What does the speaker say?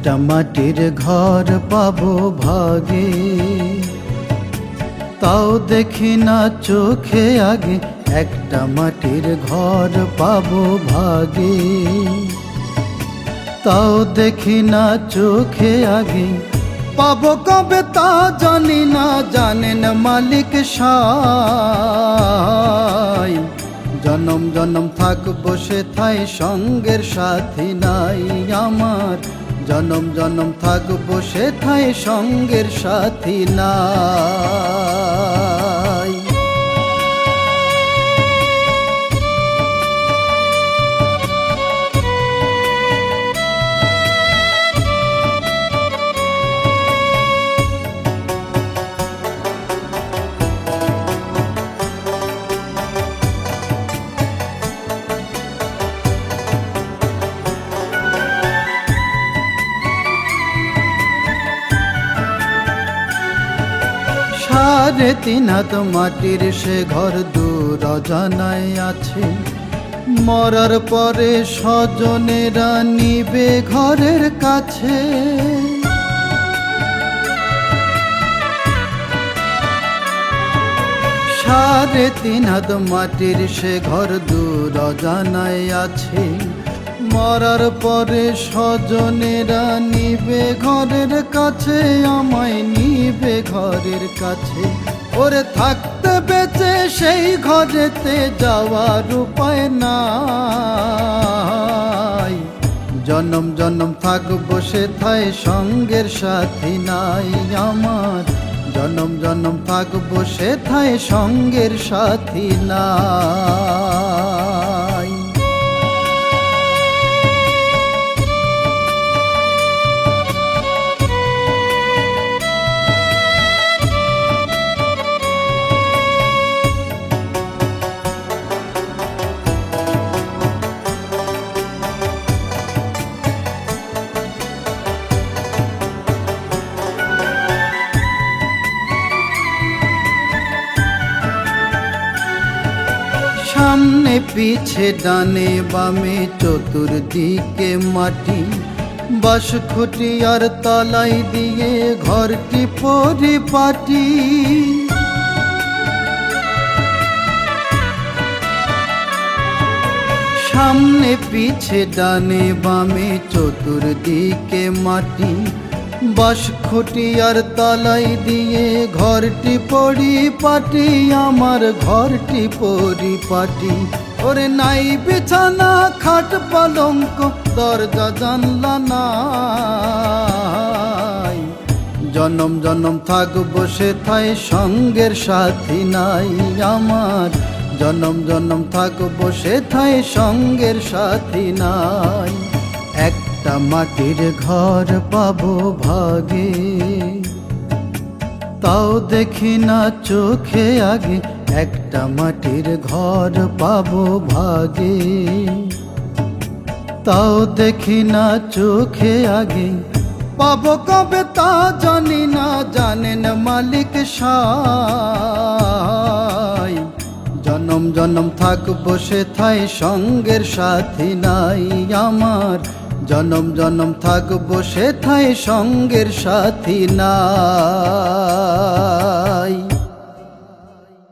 একটা মাটির ঘর পাবো ভাগে, তাও দেখি না চোখে আগে। একটা মাটির ঘর পাবো ভাগে, তাও দেখি না চোখে আগে। পাবো কবে তা জানি না, জানেন মালিক সাই। জনম জনম থাকবো সেথায়, সঙ্গের সাথী নাই আমার। জনম জনম থাকবো সেথায়, সঙ্গের সাথী নাই। সাড়ে 3 হাত মাটির সে ঘর দূর অজানায় আছে। মরার পরে স্বজনেরা নিবে ঘরের কাছে। সাড়ে 3 হাত মাটির সে ঘর দূর অজানায় আছে। মরার পরে স্বজনেরা নিবে ঘরের কাছে, আমায় নিবে ঘরের কাছে। ওরে থাকতে বেঁচে সেই ঘরেতে যাওয়ার উপায় নাই। জনম জনম থাকবো সেথায়, সঙ্গের সাথী নাই আমার। জনম জনম থাকবো সেথায়, সঙ্গের সাথী নাই। সামনে পিছে ডানে বামে চতুর্দিকে মাটি। বাঁশখুঁটি আর তলাই দিয়ে ঘরটি পরিপাটি। সামনে পিছে ডানে বামে চতুর্দিকে মাটি। বাঁশখুঁটি আর তলাই দিয়ে ঘরটি পরিপাটি, আমার ঘরটি পরিপাটি। ওরে নাই বিছানা খাট পালঙ্ক, দরজা জানলা নাই। জনম জনম থাকবো সেথায়, সঙ্গের সাথী নাই আমার। জনম জনম থাকবো সেথায়, সঙ্গের সাথী নাই। একটা মাটির ঘর পাবো ভাগে, তাও দেখি না চোখে আগে। একটা মাটির ঘর পাবো ভাগে, তাও দেখি না চোখে আগে। পাবো কবে তা জানি না, জানেন মালিক সাই। জনম জনম থাকবো সেথায়, সঙ্গের সাথী নাই আমার। জনম জনম থাকবো সেথায়, সঙ্গের সাথী নাই।